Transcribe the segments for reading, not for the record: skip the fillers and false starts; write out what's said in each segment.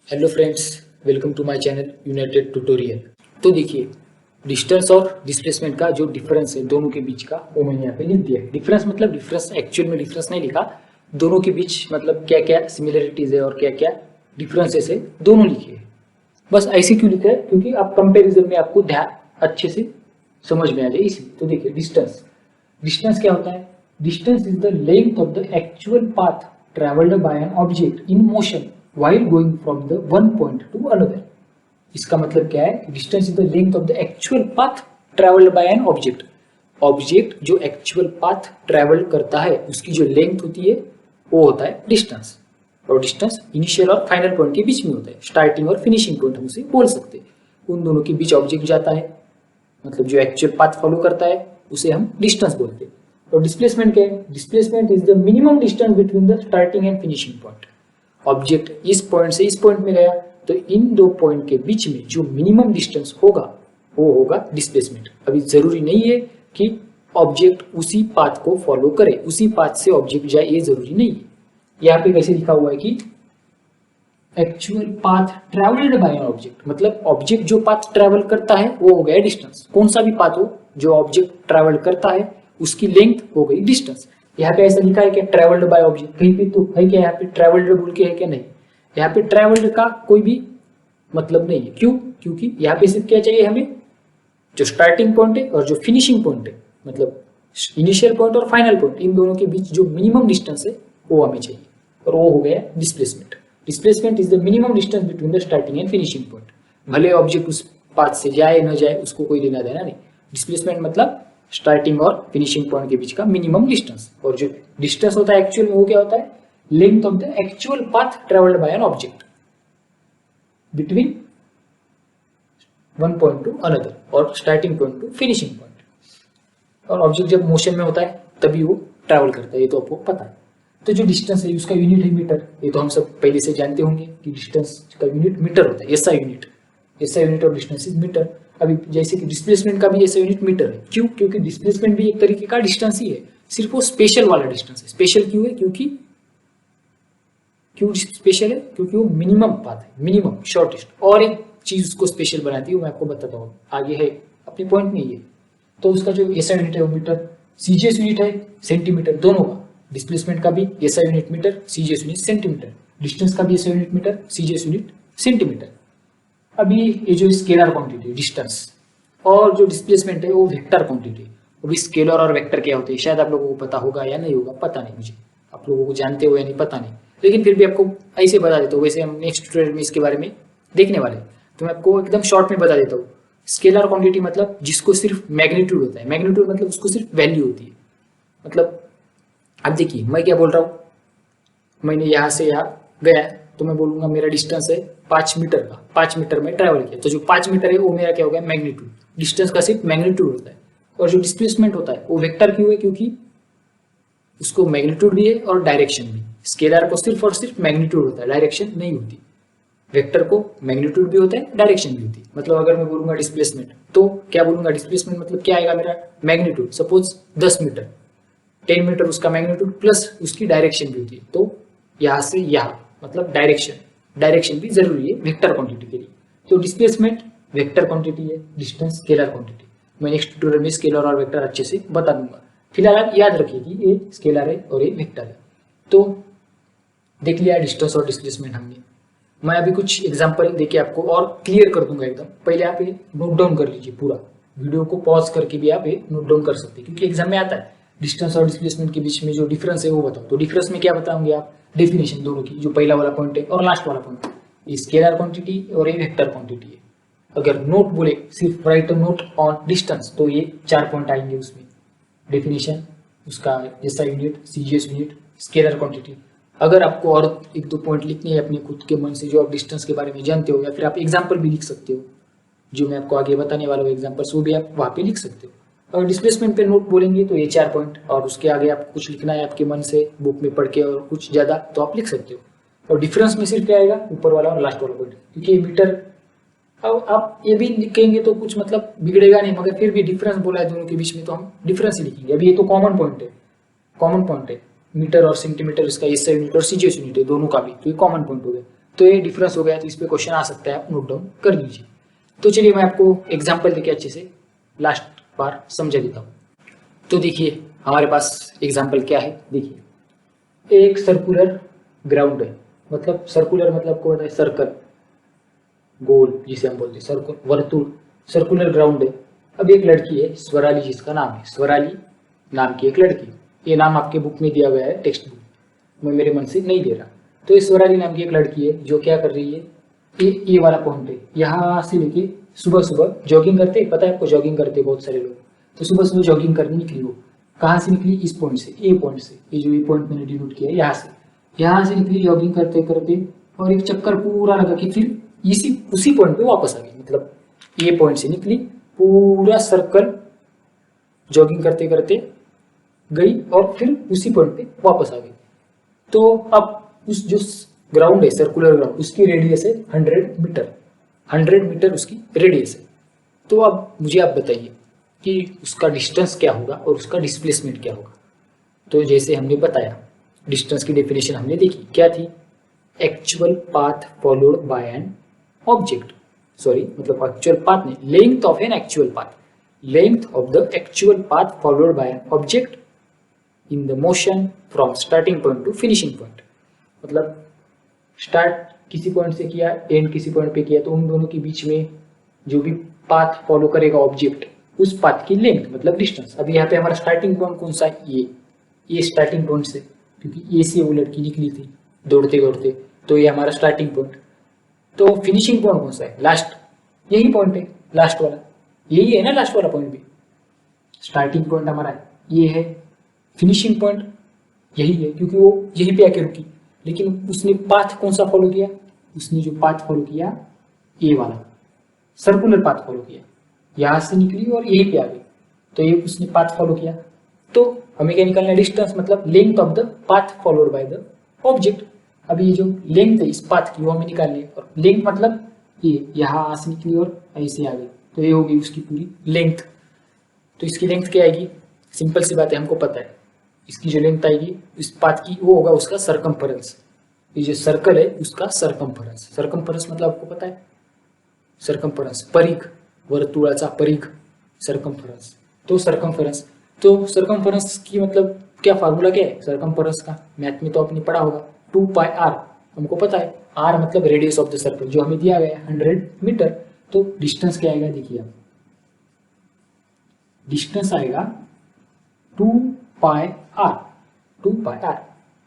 Hello friends, welcome to my channel United Tutorial. तो देखिए, distance और डिस्प्लेसमेंट का जो डिफरेंस है दोनों के बीच का, वो मैंने यहाँ पे लिख दिया है। डिफरेंस मतलब डिफरेंस एक्चुअल में डिफरेंस नहीं लिखा, दोनों के बीच मतलब क्या क्या सिमिलरिटीज है और क्या क्या डिफरेंसेस है दोनों लिखे हैं। बस ऐसे क्यों लिखा है? क्योंकि आप कंपेरिजन में आपको ध्यान अच्छे से समझ में आ जाए इसलिए। तो देखिए, डिस्टेंस डिस्टेंस क्या होता है? Distance is the length of the actual path travelled by an object in motion while going from the one point to another। इसका मतलब क्या है? Distance is the length of the actual path travelled by an object. Object जो actual path travel करता है उसकी जो length होती है वो होता है डिस्टेंस। और डिस्टेंस इनिशियल और फाइनल पॉइंट के बीच में होता है, स्टार्टिंग और फिनिशिंग पॉइंट हम उसे बोल सकते हैं। उन दोनों के बीच ऑब्जेक्ट जाता है, मतलब जो एक्चुअल पाथ फॉलो करता है उसे हम डिस्टेंस बोलते हैं। और डिस्प्लेसमेंट क्या है? Displacement is the minimum distance between the starting and finishing point. Object इस पॉइंट से इस पॉइंट में गया तो इन दो पॉइंट के बीच में जो मिनिमम डिस्टेंस होगा वो होगा डिस्प्लेसमेंट। अभी जरूरी नहीं है कि ऑब्जेक्ट उसी पाथ को फॉलो करे, उसी पाथ से ऑब्जेक्ट जाए, ये जरूरी नहीं है। यहाँ पे कैसे लिखा हुआ है कि actual path travelled by an object, मतलब ऑब्जेक्ट जो पाथ ट्रेवल करता है वो हो गया डिस्टेंस। कौन सा भी पाथ हो जो ऑब्जेक्ट ट्रेवल करता है उसकी लेंथ हो गई डिस्टेंस। यहाँ पे ऐसा लिखा है क्या ट्रेवल्ड बाय ऑब्जेक्ट? कहीं पे तो है क्या यहाँ पे ट्रेवल्ड बोल के है क्या? नहीं, यहाँ पे ट्रेवल्ड का कोई भी मतलब नहीं है। क्यों? क्योंकि यहाँ पे सिर्फ क्या चाहिए हमें, जो स्टार्टिंग पॉइंट है और जो फिनिशिंग पॉइंट है, मतलब इनिशियल पॉइंट और फाइनल पॉइंट, इन दोनों के बीच जो मिनिमम डिस्टेंस है वो हमें चाहिए, और वो हो गया displacement. Displacement is the minimum distance between the starting and finishing point. भले ऑब्जेक्ट उस पाथ से जाए न जाए उसको कोई लेना देना नहीं। डिस्प्लेसमेंट मतलब स्टार्टिंग और फिनिशिंग पॉइंट के बीच का मिनिमम डिस्टेंस। और जो डिस्टेंस होता है एक्चुअल में वो क्या होता है? Length of the actual path travelled by an object between one point to another और starting point to finishing point. और ऑब्जेक्ट जब मोशन में होता है तभी वो ट्रैवल करता है, ये तो आपको पता है। तो जो डिस्टेंस है उसका यूनिट है मीटर। ये तो हम सब पहले से जानते होंगे कि डिस्टेंस का यूनिट मीटर होता है, SI unit. SI unit of distance is metre. अभी जैसे कि डिस्प्लेसमेंट का भी एसआई यूनिट मीटर है। क्यों? क्योंकि डिस्प्लेसमेंट भी एक तरीके का डिस्टेंस ही है, सिर्फ वो स्पेशल वाला डिस्टेंस है। स्पेशल क्यों है? क्यों स्पेशल है? क्योंकि वो मिनिमम पाथ है, मिनिमम शॉर्टेस्ट। और एक चीज उसको स्पेशल बनाती है, वो मैं आपको बताता हूँ आगे, है अपने पॉइंट में ये। तो उसका जो एसआई यूनिट है वो मीटर। सीजीएस यूनिट है सेंटीमीटर, दोनों का। डिस्प्लेसमेंट का भी SI unit metre, CGS unit centimetre. Distance का भी SI unit metre, CGS unit centimetre. अभी ये जो स्केलर क्वांटिटी है डिस्टेंस, और जो डिस्प्लेसमेंट है वो वेक्टर क्वांटिटी है। वो भी स्केलर और वेक्टर क्या होते हैं शायद आप लोगों को पता होगा या नहीं होगा, पता नहीं मुझे, आप लोगों को जानते हो या नहीं पता नहीं, लेकिन फिर भी आपको ऐसे बता देता हूँ। वैसे हम नेक्स्ट ट्यूटोरियल में इसके बारे में देखने वाले हैं, तो मैं आपको एकदम शॉर्ट में बता देता हूँ। स्केलर क्वांटिटी मतलब जिसको सिर्फ मैग्नीट्यूड होता है। मैग्नीट्यूड मतलब उसको सिर्फ वैल्यू होती है। मतलब अब देखिए मैं क्या बोल रहा हूँ, मैंने यहाँ से यहाँ गया तो मैं बोलूंगा मेरा डिस्टेंस है 5 मीटर का, 5 मीटर में ट्रैवल किया, तो जो 5 मीटर है वो मेरा क्या हो गया? मैग्नीट्यूड। डिस्टेंस का सिर्फ मैग्नीट्यूड होता है। और जो डिस्प्लेसमेंट होता है वो वेक्टर क्यों है? क्योंकि उसको मैग्नीट्यूड भी है और डायरेक्शन भी। स्केलर को सिर्फ और सिर्फ मैग्नीट्यूड होता है, डायरेक्शन नहीं होती। वेक्टर को मैग्नीट्यूड भी होता है, डायरेक्शन भी होती है। मतलब अगर मैं बोलूंगा डिस्प्लेसमेंट तो क्या बोलूंगा? डिस्प्लेसमेंट मतलब क्या आएगा मेरा? मैग्नीट्यूड। सपोज 10 मीटर, 10 मीटर उसका मैग्नीट्यूड प्लस उसकी डायरेक्शन भी होती है। तो यहाँ से यहाँ मतलब डायरेक्शन, डायरेक्शन भी जरूरी है वेक्टर क्वांटिटी के लिए। तो डिस्प्लेसमेंट वेक्टर क्वांटिटी है, डिस्टेंस स्केलर क्वांटिटी। मैं नेक्स्ट ट्यूटोरियल में स्केलर और वेक्टर अच्छे से बता दूंगा। फिलहाल आप याद रखिए कि ये स्केलर है और ये वेक्टर है। तो देख लिया डिस्टेंस और डिस्प्लेसमेंट हमने। मैं अभी कुछ एग्जांपल देके आपको और क्लियर कर दूंगा एकदम। पहले आप ये नोट डाउन कर लीजिए, पूरा वीडियो को पॉज करके भी आप ये नोट डाउन कर सकते हैं, क्योंकि एग्जाम में आता है डिस्टेंस और डिस्प्लेसमेंट के बीच में जो डिफरेंस है वो बताओ। तो डिफरेंस में क्या बताओगे आप? डेफिनेशन दोनों की, जो पहला वाला पॉइंट है और लास्ट वाला पॉइंट, ये स्केलर क्वांटिटी और ये वेक्टर क्वांटिटी है। अगर नोट बोले सिर्फ right a note on distance तो ये 4 पॉइंट आएंगे उसमें। डेफिनेशन, उसका SI unit, CGS unit, scalar quantity. अगर आपको और एक दो पॉइंट लिखने हैं अपने खुद के मन से जो आप डिस्टेंस के बारे में जानते हो, या फिर आप एग्जाम्पल भी लिख सकते हो, जो मैं आपको आगे बताने वाला हूँ एग्जाम्पल्स, वो भी आप वहाँ पे लिख सकते हो। अगर डिस्प्लेसमेंट पे नोट बोलेंगे तो ये 4 पॉइंट, और उसके आगे आपको कुछ लिखना है आपके मन से बुक में पढ़ के और कुछ ज़्यादा, तो आप लिख सकते हो। और डिफरेंस में सिर्फ क्या आएगा? ऊपर वाला और लास्ट वाला पॉइंट, क्योंकि मीटर। अब आप ये भी लिखेंगे तो कुछ मतलब बिगड़ेगा नहीं, मगर फिर भी डिफरेंस बोला है दोनों के बीच में तो हम डिफरेंस ही लिखेंगे। अभी ये तो कॉमन पॉइंट है, कॉमन पॉइंट है मीटर और सेंटीमीटर, इसका एसआई यूनिट और सीजीएस यूनिट है दोनों का भी, तो ये कॉमन पॉइंट हो गया। तो ये डिफरेंस हो गया, तो इस पे क्वेश्चन आ सकता है, आप नोट डाउन कर लीजिए। तो चलिए मैं आपको एग्जाम्पल देके अच्छे से लास्ट बार समझा देता हूँ। तो देखिए हमारे पास एग्जाम्पल क्या है, देखिए एक सर्कुलर ग्राउंड है, मतलब सर्कुलर मतलब को होता है सर्कल, गोल जिसे हम बोलते हैं सर्कुल, वर्तुल, सर्कुलर ग्राउंड है। अब एक लड़की है स्वराली, जिसका नाम है स्वराली नाम की एक लड़की, ये नाम आपके बुक में दिया गया है, टेक्स्ट बुक, मैं मेरे मन से नहीं दे रहा। तो ये स्वराली नाम की एक लड़की है जो क्या कर रही है, ये वाला पॉइंट है, यहाँ से लेके सुबह सुबह जॉगिंग करते, पता है आपको जॉगिंग करते बहुत सारे लोग, तो सुबह सुबह जॉगिंग करने निकली वो, कहाँ से निकली, इस पॉइंट से, ए पॉइंट से, ये जो ए पॉइंट मैंने डिनोट किया है यहाँ से निकली जॉगिंग करते करते, और एक चक्कर पूरा लगा के फिर इसी उसी पॉइंट पे वापस आ गई, मतलब ए पॉइंट से निकली, पूरा सर्कल जॉगिंग करते करते गई और फिर उसी पॉइंट पे वापस आ गई। तो अब उस जो ग्राउंड है सर्कुलर ग्राउंड, उसकी रेडियस है 100 मीटर, 100 मीटर उसकी रेडियस है। तो अब मुझे आप बताइए कि उसका डिस्टेंस क्या होगा और उसका डिस्प्लेसमेंट क्या होगा। तो जैसे हमने बताया, डिस्टेंस की डेफिनेशन हमने देखी क्या थी, actual path followed by an object, sorry मतलब एक्चुअल पाथ नहीं, length of an actual path, length of the actual path followed by an object in the motion from starting point to finishing point. मतलब start किसी point से किया, and किसी point पे किया, तो उन दोनों के बीच में जो भी पाथ फॉलो करेगा ऑब्जेक्ट, उस पाथ की लेंथ मतलब डिस्टेंस। अभी यहाँ पे हमारा स्टार्टिंग पॉइंट कौन सा है, ये स्टार्टिंग पॉइंट से, क्योंकि ए से वो लड़की निकली थी दौड़ते दौड़ते, तो ये हमारा स्टार्टिंग पॉइंट। तो फिनिशिंग पॉइंट कौन सा है, लास्ट, यही पॉइंट है लास्ट वाला, यही है ना लास्ट वाला पॉइंट भी। स्टार्टिंग पॉइंट हमारा ये है, फिनिशिंग पॉइंट यही है, क्योंकि वो यहीं पे आके रुकी, लेकिन उसने पाथ कौन सा फॉलो किया, उसने जो पाथ फॉलो किया ये वाला सर्कुलर पाथ फॉलो किया, यहां से निकली और यहीं पे आ गई, तो ये उसने पाथ फॉलो किया। तो हमें क्या निकालना है, डिस्टेंस मतलब length of the path followed by the object. अभी ये जो लेंथ है इस पाथ की वो हमें निकालनी है, और लेंथ मतलब ये यहाँ से निकली और ऐसे आ गई, तो ये होगी उसकी पूरी लेंथ। तो इसकी लेंथ क्या आएगी, सिंपल सी बात है, हमको पता है इसकी जो लेंथ आएगी इस पाथ की, वो होगा उसका सरकमफरेंस। ये जो सर्कल है उसका सरकमफरेंस, सरकमफरेंस मतलब आपको पता है सरकमफरेंस, परिघ, वर्तुळाचा परिघ सरकमफरेंस। तो सरकमफरेंस की मतलब क्या फार्मूला क्या है सरकमफरेंस का, मैथ में तो आपने पढ़ा होगा, 2πr, हमको पता है r मतलब रेडियस ऑफ द सर्कल, जो हमें दिया गया है 100 मीटर। तो डिस्टेंस क्या आएगा, देखिए आप, डिस्टेंस आएगा 2πr, 2πr,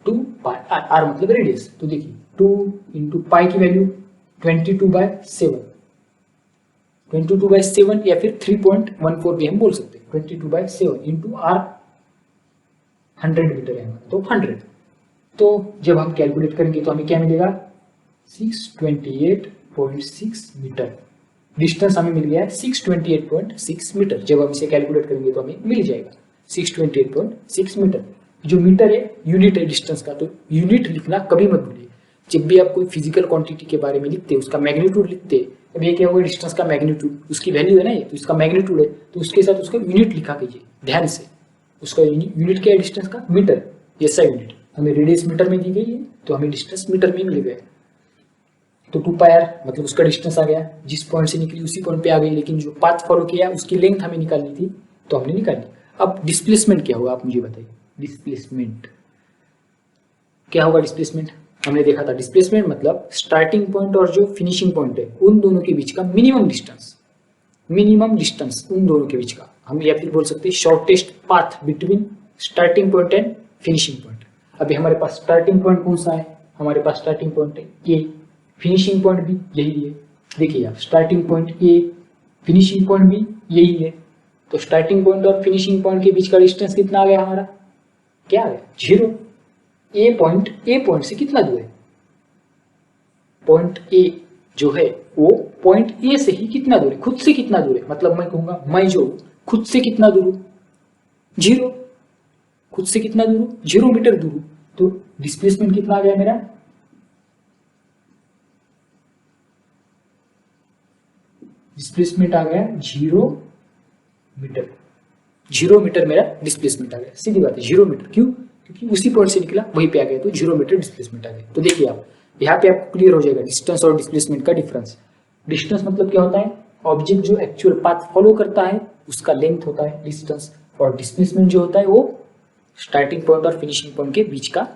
2πr, r मतलब रेडियस। तो देखिए 2 इंटू पाई की वैल्यू 22/7, 22/7 या फिर 3.14 भी हम बोल सकते हैं, 22/7 इंटू r 100 मीटर है, तो 100। तो जब हम कैलकुलेट करेंगे तो हमें क्या मिलेगा, 628.6 मीटर। डिस्टेंस हमें मिल गया है 628.6 मीटर, जब हम इसे कैलकुलेट करेंगे तो हमें मिल जाएगा 628.6 मीटर। जो मीटर है यूनिट है डिस्टेंस का, तो यूनिट लिखना कभी मत भूलिए। जब भी आप कोई फिजिकल क्वांटिटी के बारे में लिखते हैं, उसका मैग्नीट्यूड लिखते हैं, अब ये क्या होगा, डिस्टेंस का मैग्नीट्यूड, उसकी वैल्यू है ना ये, तो इसका मैग्नीट्यूड है, तो उसके साथ उसका यूनिट लिखा कीजिए ध्यान से। उसका यूनिट क्या है डिस्टेंस का, मीटर, ऐसा यूनिट हमें रेडियस मीटर में दी गई है, तो हमें डिस्टेंस मीटर में मिल गया। तो 2πr मतलब उसका डिस्टेंस आ गया, जिस पॉइंट से निकली उसी पॉइंट पे आ गई, लेकिन जो पाथ फॉलो किया उसकी लेंथ हमें निकालनी थी, तो हमने निकाली। अब डिस्प्लेसमेंट क्या होगा, आप मुझे बताइए, डिस्प्लेसमेंट क्या होगा। डिस्प्लेसमेंट हमने देखा था, डिस्प्लेसमेंट मतलब स्टार्टिंग पॉइंट और जो फिनिशिंग पॉइंट है उन दोनों के बीच का मिनिमम डिस्टेंस, मिनिमम डिस्टेंस उन दोनों के बीच का, हम या फिर बोल सकते हैं shortest path between starting point and finishing point. अभी हमारे पास स्टार्टिंग पॉइंट कौन सा है, हमारे पास स्टार्टिंग पॉइंट है ए, फिनिशिंग पॉइंट भी यही है। देखिए आप, starting point A, finishing point भी यही है। तो स्टार्टिंग पॉइंट और फिनिशिंग पॉइंट के बीच का डिस्टेंस कितना आ गया हमारा, क्या आ गया, 0। ए पॉइंट से कितना दूर है, पॉइंट ए जो है वो पॉइंट ए से ही कितना दूर है, खुद से कितना दूर है, मतलब मैं कहूंगा मैं जो खुद से कितना दूर हूं, 0, खुद से कितना दूर हूं, 0 मीटर दूर हूं। तो डिस्प्लेसमेंट कितना आ गया मेरा, डिस्प्लेसमेंट आ गया 0 मीटर, 0 मीटर मेरा डिस्प्लेसमेंट आ गया। सीधी बात है 0 मीटर, क्यों, क्योंकि उसी पॉइंट से निकला वहीं पे आ गया, तो 0 मीटर डिस्प्लेसमेंट आ गया। तो देखिए आप, यहाँ पे आपको क्लियर हो जाएगा डिस्टेंस और डिस्प्लेसमेंट का डिफरेंस। डिस्टेंस मतलब क्या होता है, ऑब्जेक्ट जो एक्चुअल पाथ फॉलो करता है उसका लेंथ होता है डिस्टेंस, और डिस्प्लेसमेंट जो होता है वो स्टार्टिंग पॉइंट और फिनिशिंग पॉइंट के बीच का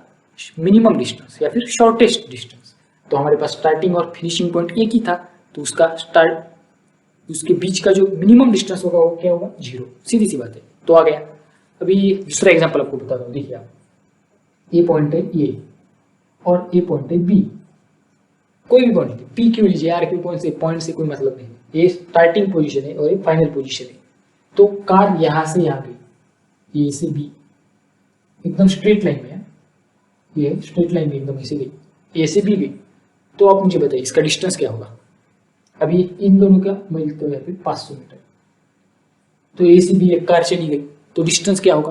मिनिमम डिस्टेंस या फिर शॉर्टेस्ट डिस्टेंस। तो हमारे पास स्टार्टिंग और फिनिशिंग पॉइंट एक ही था, तो उसके बीच का जो मिनिमम डिस्टेंस होगा वो क्या होगा, 0। सीधी सी बात है। तो आ गया। अभी दूसरा एग्जांपल आपको बता दूं, देखिए आप, ये पॉइंट है ए और ये पॉइंट है बी, कोई भी पॉइंट पी क्यों लीजिए यार, क्यों पॉइंट से कोई मतलब नहीं है, ये स्टार्टिंग पोजीशन है और ये फाइनल पोजीशन है। तो कार यहां से यहां गई, ए से बी एकदम स्ट्रेट लाइन में है, ये स्ट्रेट लाइन में एकदम ऐसे गई, ए से बी गई। तो आप मुझे बताइए इसका डिस्टेंस क्या होगा। अभी इन दोनों का मैं लिखता हूँ यहाँ पे 500 मीटर। तो ए से बी एक कार चली गई, तो डिस्टेंस क्या होगा,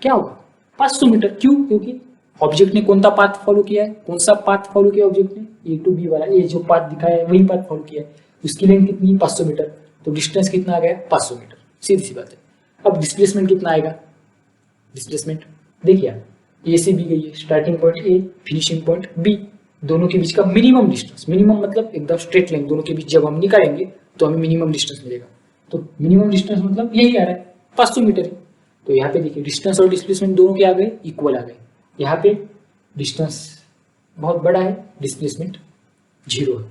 क्या होगा 500 मीटर। क्यों, क्योंकि ऑब्जेक्ट ने कौन सा पाथ फॉलो किया है, कौन सा पाथ फॉलो किया ऑब्जेक्ट ने, ए टू बी वाला, ये जो पाथ दिखाया है वही पाथ फॉलो किया है, उसकी लेंथ कितनी 500 मीटर। तो डिस्टेंस कितना आ गया 500 मीटर, सीधी सी बात है। अब डिस्प्लेसमेंट कितना आएगा, डिस्प्लेसमेंट देखिए आप, ए से बी गई है, starting point A, finishing point B, दोनों के बीच का मिनिमम डिस्टेंस, मिनिमम मतलब एकदम स्ट्रेट लाइन, दोनों के बीच जब हम निकालेंगे तो हमें मिनिमम डिस्टेंस मिलेगा। तो मिनिमम डिस्टेंस मतलब यही आ रहा है 500 मीटर है। तो यहाँ पे देखिए डिस्टेंस और डिस्प्लेसमेंट दोनों के आ गए, इक्वल आ गए। यहाँ पे डिस्टेंस बहुत बड़ा है, डिस्प्लेसमेंट 0 है,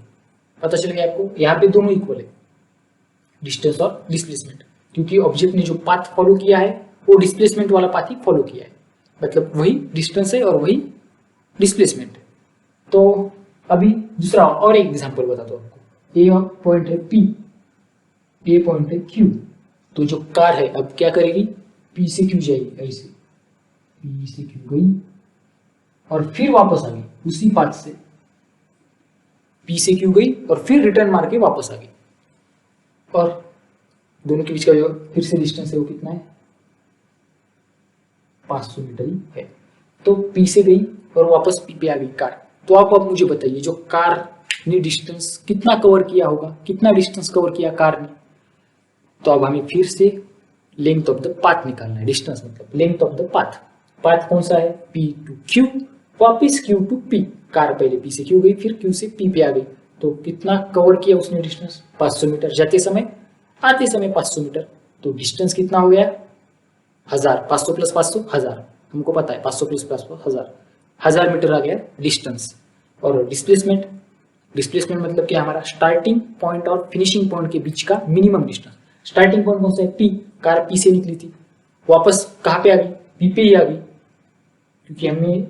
पता चल गया आपको। यहाँ पे दोनों इक्वल है, डिस्टेंस और डिस्प्लेसमेंट, क्योंकि ऑब्जेक्ट ने जो पाथ फॉलो किया है वो डिस्प्लेसमेंट वाला पाथ ही फॉलो किया है, मतलब वही डिस्टेंस है और वही डिस्प्लेसमेंट है। तो अभी दूसरा और एक एग्जांपल बताता हूँ आपको। ए पॉइंट है पी, ए पॉइंट है क्यू। तो जो कार है अब क्या करेगी, पी से क्यू जाएगी, ऐसे पी से क्यू गई और फिर वापस आ गई उसी पाथ से, पी से क्यू गई और फिर रिटर्न मार के वापस आ गई, और दोनों के बीच का जो फिर से डिस्टेंस है वो कितना है, 500 मीटर ही है। तो पी से गई और वापस पी पे आ गई कार। तो आप मुझे बताइए जो कार ने डिस्टेंस कितना कवर किया होगा, कितना डिस्टेंस कवर किया कार ने। तो अब हमें फिर से लेंथ ऑफ द पाथ निकालना है, डिस्टेंस मतलब length of the path. Path कौन सा है, पी टू क्यू, वापिस क्यू टू पी। कार पहले पी से क्यू गई, फिर क्यू से पी पे आ गई, तो कितना कवर किया उसने डिस्टेंस, 500 मीटर। जाते समय आते समय 500 मीटर, तो डिस्टेंस कितना हो गया 1000, 500 प्लस 500 1000, हमको पता है 500 प्लस 500 1000 मीटर आ गया डिस्टेंस। और डिस्प्लेसमेंट, डिस्प्लेसमेंट मतलब क्या, हमारा स्टार्टिंग पॉइंट और फिनिशिंग पॉइंट के बीच का मिनिमम डिस्टेंस। स्टार्टिंग पॉइंट कौन सा है, पी, कार पी से निकली थी, वापस कहाँ पे आ गई, पी पे ही आ गई, क्योंकि हमने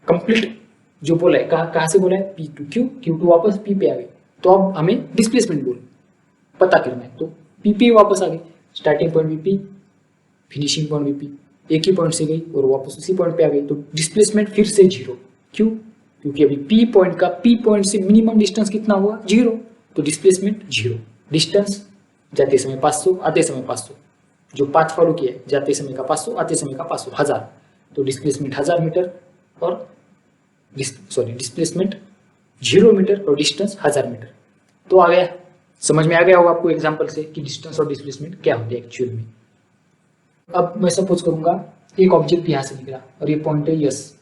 कंप्लीट जो बोला है, कहाँ से बोला है, P to Q, Q to वापस पी पे आ गई। तो अब हमें डिस्प्लेसमेंट बोल पता करना है, तो पी पे वापस आ गई, स्टार्टिंग पॉइंट भी पी, फिनिशिंग पॉइंट भी पी, एक ही पॉइंट से गई और वापस उसी पॉइंट पे आ गई। तो डिस्प्लेसमेंट फिर से 0, क्यों, क्योंकि अभी पी पॉइंट का पी पॉइंट से मिनिमम डिस्टेंस कितना हुआ 0, तो डिस्प्लेसमेंट 0। डिस्टेंस जाते समय 500, आते समय 500, जो पाथ फॉलो किया है जाते समय का 500, आते समय का 500, 1000, तो डिस्प्लेसमेंट 1000 मीटर और डिस्प्लेसमेंट 0 मीटर और डिस्टेंस 1000 मीटर। तो आ गया, समझ में आ गया होगा आपको एग्जांपल से कि डिस्टेंस और डिस्प्लेसमेंट क्या होते हैं एक्चुअल में। अब मैं सपोज करूंगा एक ऑब्जेक्ट यहाँ से निकला और ये पॉइंट है यस,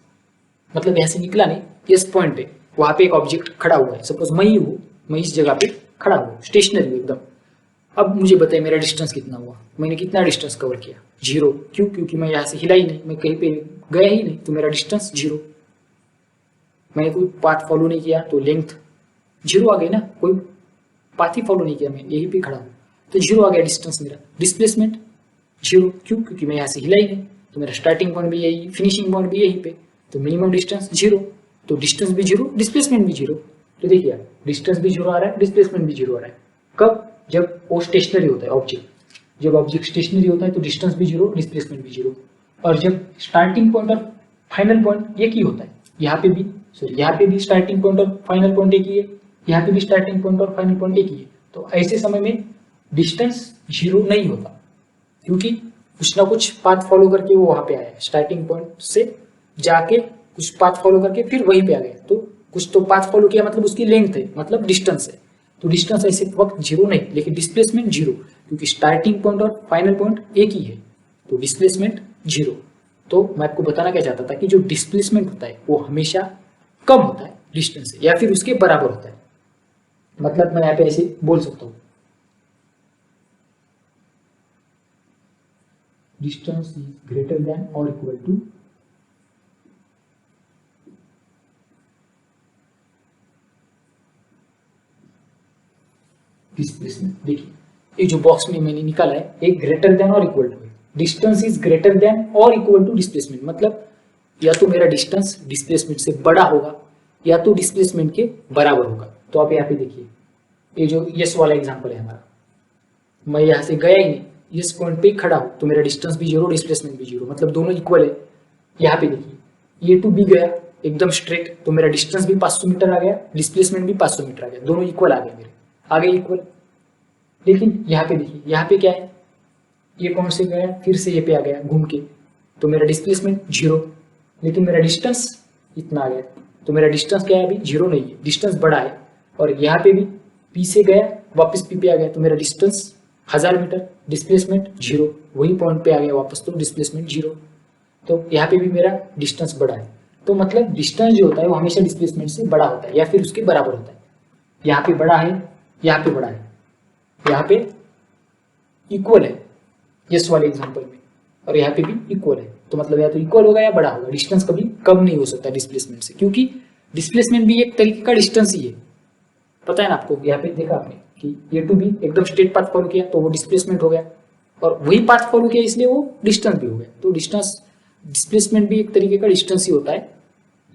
मतलब यहाँ से निकला नहीं, यस पॉइंट है, वहां पे एक ऑब्जेक्ट खड़ा हुआ है, सपोज मैं ही हूँ, मैं इस जगह पे खड़ा हुआ, स्टेशनरी हूँ एकदम। अब मुझे बताइए मेरा डिस्टेंस कितना हुआ, मैंने कितना डिस्टेंस कवर किया, 0। क्यों, क्योंकि मैं यहाँ से हिला ही नहीं, मैं कहीं पे गया ही नहीं, तो मेरा डिस्टेंस 0। मैंने कोई पाथ फॉलो नहीं किया तो लेंथ 0 आ गई ना, कोई पाथ ही फॉलो नहीं किया, मैं यहीं पे खड़ा हूँ, तो 0 आ गया डिस्टेंस मेरा। डिस्प्लेसमेंट 0, क्यों, क्योंकि मैं यहाँ से हिला ही नहीं, तो मेरा स्टार्टिंग पॉइंट भी यही, फिनिशिंग पॉइंट भी यहीं पे, तो मिनिमम डिस्टेंस 0, तो डिस्टेंस भी 0, डिस्प्लेसमेंट भी 0। तो देखिए डिस्टेंस भी 0 आ रहा है, डिस्प्लेसमेंट भी 0 आ रहा है। कब, जब वो स्टेशनरी होता है ऑब्जेक्ट, जब ऑब्जेक्ट स्टेशनरी होता है तो डिस्टेंस भी 0, डिस्प्लेसमेंट भी 0। और जब स्टार्टिंग पॉइंट और फाइनल पॉइंट एक ही होता है, यहाँ पे भी स्टार्टिंग पॉइंट और फाइनल पॉइंट एक ही है, यहाँ पे भी स्टार्टिंग पॉइंट और फाइनल पॉइंट एक ही है, तो ऐसे समय में डिस्टेंस 0 नहीं होता, क्योंकि कुछ ना कुछ पाथ फॉलो करके वो वहां पे आया है, स्टार्टिंग पॉइंट से जाके कुछ पाथ फॉलो करके फिर वहीं पे आ गया, तो कुछ तो पाथ फॉलो किया, मतलब उसकी लेंथ है, मतलब डिस्टेंस है। तो डिस्टेंस ऐसे वक्त 0 नहीं, लेकिन डिस्प्लेसमेंट 0, क्योंकि स्टार्टिंग पॉइंट और फाइनल पॉइंट एक ही है, तो डिस्प्लेसमेंट 0। तो मैं आपको बताना क्या चाहता था कि जो डिस्प्लेसमेंट होता है वो हमेशा कम होता है, डिस्टेंस है या फिर उसके बराबर होता है। मतलब मैं यहाँ पे ऐसे बोल सकता हूँ, डिस्टेंस इज ग्रेटर देन और इक्वल टू डिस्प्लेसमेंट। देखिए ये जो बॉक्स में मैंने निकाला है एक ग्रेटर देन और इक्वल टू है, डिस्टेंस इज ग्रेटर देन और इक्वल टू डिस्प्लेसमेंट। मतलब या तो मेरा डिस्टेंस डिस्प्लेसमेंट से बड़ा होगा या तो डिस्प्लेसमेंट के बराबर होगा। तो आप यहाँ पे देखिए ये जो यस वाला एग्जांपल है हमारा, मैं यहाँ से गया ही नहीं, इस पॉइंट पे ही खड़ा हूँ तो मेरा डिस्टेंस भी जीरो डिस्प्लेसमेंट भी जीरो, मतलब दोनों इक्वल है। यहाँ पे देखिए ए टू बी गया एकदम स्ट्रेट तो मेरा डिस्टेंस भी 500 मीटर आ गया, डिस्प्लेसमेंट भी 500 मीटर आ गया, दोनों इक्वल आ गए मेरे, आ गए इक्वल। लेकिन यहाँ पे देखिए यहाँ पे क्या है, ये पॉइंट से गया फिर से ये पे आ गया घूम के तो मेरा डिस्प्लेसमेंट जीरो, लेकिन मेरा डिस्टेंस इतना आ गया तो मेरा डिस्टेंस क्या है अभी जीरो नहीं है, डिस्टेंस बड़ा है। और यहाँ पे भी पी से गया वापस पी पे आ गया तो मेरा डिस्टेंस 1000 मीटर, डिस्प्लेसमेंट जीरो, वही पॉइंट पे आ गया वापस तो डिस्प्लेसमेंट जीरो। तो यहाँ पे भी मेरा डिस्टेंस बड़ा है। तो मतलब डिस्टेंस जो होता है वो हमेशा डिस्प्लेसमेंट से बड़ा होता है या फिर उसके बराबर होता है। यहाँ पे बड़ा है, यहाँ पे बड़ा है, यहाँ पे इक्वल है यस वाले एग्जांपल में, और यहाँ पे भी इक्वल है। तो मतलब या तो इक्वल होगा या बड़ा होगा, डिस्टेंस कभी कम नहीं हो सकता डिस्प्लेसमेंट से, क्योंकि डिस्प्लेसमेंट भी एक तरीके का डिस्टेंस ही है। पता है ना आपको, यहाँ पे देखा आपने कि ए टू बी एकदम स्ट्रेट पाथ फॉलो किया तो वो डिस्प्लेसमेंट हो गया, और वही पाथ फॉलो किया इसलिए वो डिस्टेंस भी हो गया। तो डिस्टेंस डिस्प्लेसमेंट भी एक तरीके का डिस्टेंस ही होता है,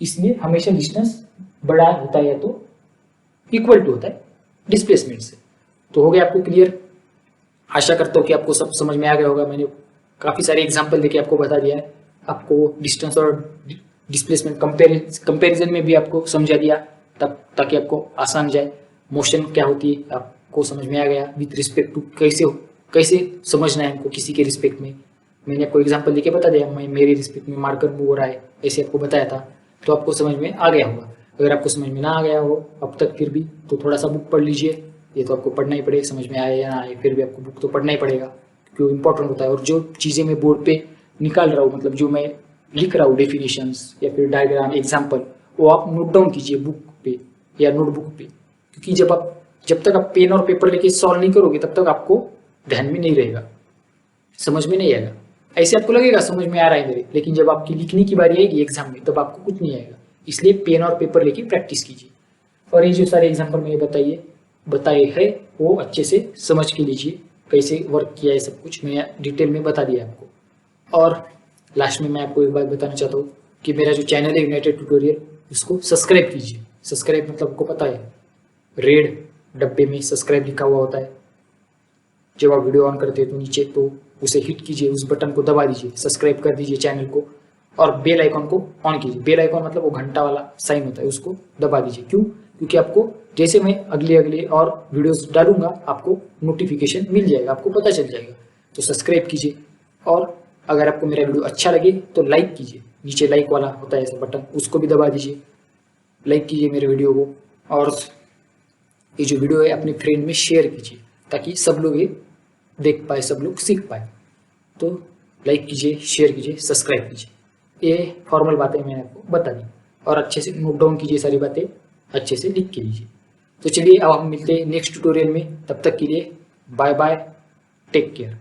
इसलिए हमेशा डिस्टेंस बड़ा होता है या तो इक्वल टू होता है डिस्प्लेसमेंट से। तो हो गया आपको क्लियर। आशा करता हूँ कि आपको सब समझ में आ गया होगा। मैंने काफ़ी सारे एग्जाम्पल देके आपको बता दिया है, आपको डिस्टेंस और डिस्प्लेसमेंट कंपेरिजन में भी आपको समझा दिया, तब ताकि आपको आसान जाए। मोशन क्या होती है आपको समझ में आ गया, विथ रिस्पेक्ट टू कैसे समझना है हमको किसी के रिस्पेक्ट में। मैंने आपको एग्जाम्पल देके बता दिया, मैं मेरे रिस्पेक्ट में मार्कर मूव हो रहा है ऐसे आपको बताया था, तो आपको समझ में आ गया होगा। अगर आपको समझ में ना आ गया हो अब तक फिर भी तो थोड़ा सा बुक पढ़ लीजिए, ये तो आपको पढ़ना ही पड़ेगा, समझ में आए या ना आए फिर भी आपको बुक तो पढ़ना ही पड़ेगा क्योंकि इंपॉर्टेंट होता है। और जो चीज़ें मैं बोर्ड पे निकाल रहा हूँ, मतलब जो मैं लिख रहा हूँ डेफिनेशंस या फिर डायग्राम एग्जाम्पल, वो आप नोट डाउन कीजिए बुक पे या नोटबुक पे, क्योंकि जब तक आप पेन और पेपर लेके सॉल्व नहीं करोगे तब तक आपको ध्यान में नहीं रहेगा, समझ में नहीं आएगा। ऐसे आपको लगेगा समझ में आ रहा है मेरे, लेकिन जब आपकी लिखने की बारी आएगी एग्जाम में तब आपको कुछ नहीं आएगा। इसलिए पेन और पेपर लेके प्रैक्टिस कीजिए, और ये जो सारे एग्जाम्पल मैंने बताए हैं वो अच्छे से समझ के लीजिए, कैसे वर्क किया है सब कुछ मैं डिटेल में बता दिया आपको। और लास्ट में मैं आपको एक बात बताना चाहता हूँ कि मेरा जो चैनल है यूनाइटेड ट्यूटोरियल, उसको सब्सक्राइब कीजिए। सब्सक्राइब मतलब आपको पता है, रेड डब्बे में सब्सक्राइब लिखा हुआ होता है, जब आप वीडियो ऑन करते हैं तो नीचे तो उसे हिट कीजिए, उस बटन को दबा दीजिए, सब्सक्राइब कर दीजिए चैनल को, और बेल आइकॉन को ऑन कीजिए। बेल आइकॉन मतलब वो घंटा वाला साइन होता है, उसको दबा दीजिए। क्यों? क्योंकि आपको जैसे मैं अगले और वीडियोस डालूंगा आपको नोटिफिकेशन मिल जाएगा, आपको पता चल जाएगा। तो सब्सक्राइब कीजिए, और अगर आपको मेरा वीडियो अच्छा लगे तो लाइक कीजिए, नीचे लाइक वाला होता है ऐसा बटन, उसको भी दबा दीजिए, लाइक कीजिए मेरे वीडियो को। और ये जो वीडियो है अपने फ्रेंड में शेयर कीजिए ताकि सब लोग ये देख पाए, सब लोग सीख पाए। तो लाइक कीजिए, शेयर कीजिए, सब्सक्राइब कीजिए। ये फॉर्मल बातें मैंने आपको बता दी, और अच्छे से नोट डाउन कीजिए, सारी बातें अच्छे से लिख के लीजिए। तो चलिए अब हम मिलते हैं नेक्स्ट ट्यूटोरियल में, तब तक के लिए बाय बाय, टेक केयर।